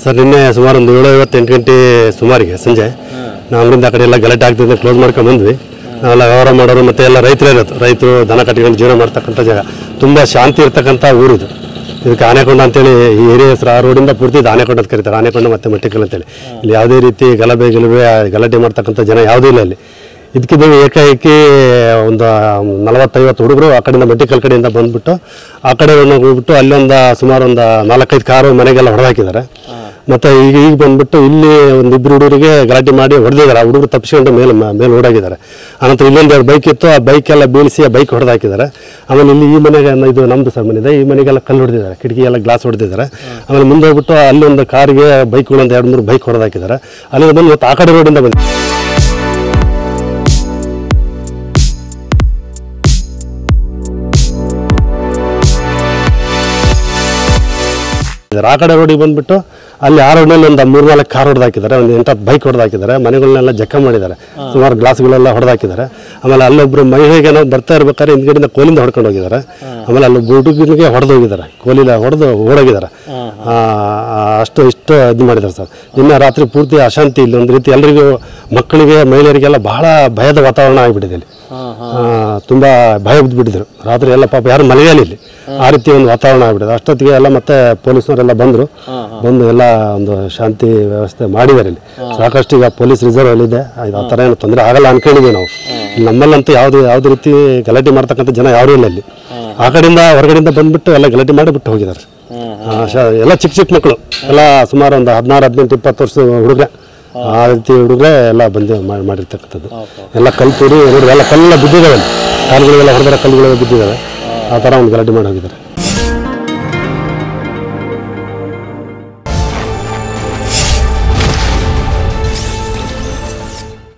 Sir ನಿನ್ನೆ ಸುಮಾರು ಒಂದು 7:58 ಗಂಟೆ ಸುಮಾರಿಗೆ ಸಂಜೆ ನಾವು ಅಂಗಡಿಯಿಂದ ಆ ಕಡೆ ಎಲ್ಲ ಗಲಾಟೆ ಆಗ್ತಿದ್ದೆ ಕ್ಲೋಸ್ ಮಾಡ್ಕೊಂಡು ಬಂದ್ವಿ. ನಾವೆಲ್ಲ ವ್ಯವಹಾರ ಮಾಡೋರು ಮತ್ತು ಎಲ್ಲ ರೈತರು ದನ ಕಟ್ಟಿಕೊಂಡು ಜೀವನ ಮಾಡ್ತಕ್ಕಂಥ ಜಾಗ, ತುಂಬ ಶಾಂತಿ ಇರ್ತಕ್ಕಂಥ ಊರಿದು. ಇದಕ್ಕೆ ಆನೆಕೊಂಡ ಅಂತೇಳಿ ಈ ಏರಿಯಾ ಹೆಸರು, ಆ ರೋಡಿಂದ ಪೂರ್ತಿ ಆನೆಕೊಂಡ ಅಂತ ಕರೀತಾರೆ, ಆನೆಕೊಂಡ ಮತ್ತು ಮಟ್ಟಿಕಲ್ ಅಂತೇಳಿ. ಇಲ್ಲಿ ಯಾವುದೇ ರೀತಿ ಗಲಾಟೆ ಮಾಡ್ತಕ್ಕಂಥ ಜನ ಯಾವುದೂ ಇಲ್ಲ ಇಲ್ಲಿ. ಇದಕ್ಕಿದ್ದ ಏಕಾಏಕಿ ಒಂದು 40-50 ಹುಡುಗರು ಆ ಕಡೆಯಿಂದ ಮಟ್ಟಿಕಲ್ ಕಡೆಯಿಂದ ಬಂದುಬಿಟ್ಟು ಆ ಕಡೆ ಹೋಗ್ಬಿಟ್ಟು ಅಲ್ಲೊಂದು ಸುಮಾರು ಒಂದು 4-5 ಕಾರು ಮನೆಗೆಲ್ಲ ಹೊಡೆದಾಕಿದ್ದಾರೆ. ಮತ್ತು ಈಗ ಬಂದುಬಿಟ್ಟು ಇಲ್ಲಿ ಒಂದು 2 ಹುಡುಗರಿಗೆ ಗಲಾಟೆ ಮಾಡಿ ಹೊಡೆದಿದ್ದಾರೆ. ಆ ಹುಡುಗರು ತಪ್ಪಿಸ್ಕೊಂಡು ಮೇಲೆ ಓಡಾಗಿದ್ದಾರೆ. ಆನಂತರ ಇಲ್ಲೊಂದು 2 ಬೈಕ್ ಇತ್ತು, ಆ ಬೈಕೆಲ್ಲ ಬೀಳಿಸಿ ಆ ಬೈಕ್ ಹೊಡೆದಾಕಿದ್ದಾರೆ. ಆಮೇಲೆ ಇಲ್ಲಿ ಈ ಮನೆಗೆ, ಇದು ನಮ್ಮದು ಸರ್ ಮನೆ ಇದೆ, ಈ ಮನೆಗೆಲ್ಲ ಕಲ್ಲು ಹೊಡೆದಿದ್ದಾರೆ, ಕಿಟಕಿ ಎಲ್ಲ ಗ್ಲಾಸ್ ಹೊಡೆದಿದ್ದಾರೆ. ಆಮೇಲೆ ಮುಂದೆ ಹೋಗ್ಬಿಟ್ಟು ಅಲ್ಲೊಂದು ಕಾರಿಗೆ ಬೈಕ್ಗಳೊಂದು 2-3 ಬೈಕ್ ಹೊಡೆದಾಕಿದ್ದಾರೆ. ಅಲ್ಲಿಂದ ಬಂದು ಮತ್ತು ಆ ಕಡೆ ರೋಡಿಂದ ಬಂದು ಆ ಕಡೆ ರೋಡಿಗೆ ಬಂದುಬಿಟ್ಟು ಅಲ್ಲಿ ಆ ರೋಡ್ನಲ್ಲಿ ಒಂದು 3-4 ಕಾರ್ ಹೊಡೆದಾಕಿದ್ದಾರೆ, ಒಂದು 8-10 ಬೈಕ್ ಹೊಡೆದಾಕಿದ್ದಾರೆ, ಮನೆಗಳನ್ನೆಲ್ಲ ಜಖಂ ಮಾಡಿದ್ದಾರೆ, ಸುಮಾರು ಗ್ಲಾಸ್ಗಳೆಲ್ಲ ಹೊಡೆದಾಕಿದ್ದಾರೆ. ಆಮೇಲೆ ಅಲ್ಲೊಬ್ಬರು ಮಹಿಳೆಗೆ ನಾವು ಬರ್ತಾ ಇರ್ಬೇಕಾದ್ರೆ ಹಿಂದ್ಗಡೆಯಿಂದ ಕೋಲಿಂದ ಹೊಡ್ಕೊಂಡು ಹೋಗಿದ್ದಾರೆ. ಆಮೇಲೆ ಅಲ್ಲಿ ಹುಡುಗನಿಗೆ ಹೊಡೆದೋಗಿದ್ದಾರೆ, ಕೋಲಿಲ್ಲ ಹೊಡೆದು ಓಡೋಗಿದ್ದಾರೆ. ಇಷ್ಟು ಇದು ಮಾಡಿದ್ದಾರೆ ಸರ್. ನಿನ್ನೆ ರಾತ್ರಿ ಪೂರ್ತಿ ಅಶಾಂತಿ, ಇಲ್ಲಿ ಒಂದು ರೀತಿ ಎಲ್ಲರಿಗೂ, ಮಕ್ಕಳಿಗೆ ಮಹಿಳೆಯರಿಗೆಲ್ಲ ಬಹಳ ಭಯದ ವಾತಾವರಣ ಆಗಿಬಿಟ್ಟಿದೆ. ಇಲ್ಲಿ ತುಂಬ ಭಯ ಬಿದ್ದುಬಿಟ್ಟಿದ್ರು ರಾತ್ರಿ ಎಲ್ಲ, ಪಾಪ ಯಾರು ಮಲಗಿಲ್ಲ ಇಲ್ಲಿ, ಆ ರೀತಿ ಒಂದು ವಾತಾವರಣ ಆಗಿಬಿಟ್ಟಿದೆ. ಅಷ್ಟೊತ್ತಿಗೆ ಎಲ್ಲ ಮತ್ತೆ ಪೊಲೀಸ್ನವರೆಲ್ಲ ಬಂದು ಎಲ್ಲ ಒಂದು ಶಾಂತಿ ವ್ಯವಸ್ಥೆ ಮಾಡಿದ್ದಾರೆ. ಇಲ್ಲಿ ಸಾಕಷ್ಟು ಈಗ ಪೊಲೀಸ್ ರಿಸರ್ವ್ ಅಲ್ಲಿದೆ, ಆ ಥರ ಏನು ತೊಂದರೆ ಆಗಲ್ಲ ಅನ್ಕೊಂಡಿದ್ದೀವಿ ನಾವು. ನಮ್ಮಲ್ಲಂತೂ ಯಾವುದೇ ರೀತಿ ಗಲಾಟೆ ಮಾಡ್ತಕ್ಕಂಥ ಜನ ಯಾರೂ ಇಲ್ಲ ಇಲ್ಲಿ. ಆ ಕಡೆಯಿಂದ ಹೊರಗಡೆಯಿಂದ ಬಂದುಬಿಟ್ಟು ಎಲ್ಲ ಗಲಾಟೆ ಮಾಡಿಬಿಟ್ಟು ಹೋಗಿದ್ದಾರೆ. ಎಲ್ಲ ಚಿಕ್ಕ ಮಕ್ಕಳು ಎಲ್ಲ ಸುಮಾರು ಒಂದು 16-18-20 ವರ್ಷದ ಹುಡುಗರೆ, ಆ ರೀತಿ ಹುಡುಗರೆ ಎಲ್ಲ ಬಂದು ಮಾಡಿರ್ತಕ್ಕಂಥದ್ದು. ಎಲ್ಲ ಕಲ್ಲು ತೂರಿ ಎಲ್ಲ ಕಲ್ಲೆಲ್ಲ ಬಿದ್ದಿದ್ದಾವೆ, ಕಾಲುಗಳೆಲ್ಲ ಹೊಡೆದರೆ ಕಲ್ಲುಗಳೆಲ್ಲ ಬಿದ್ದಿದ್ದಾವೆ. ಆ ಥರ ಒಂದು ಗಲಾಟೆ ಮಾಡಿ ಹೋಗಿದ್ದಾರೆ.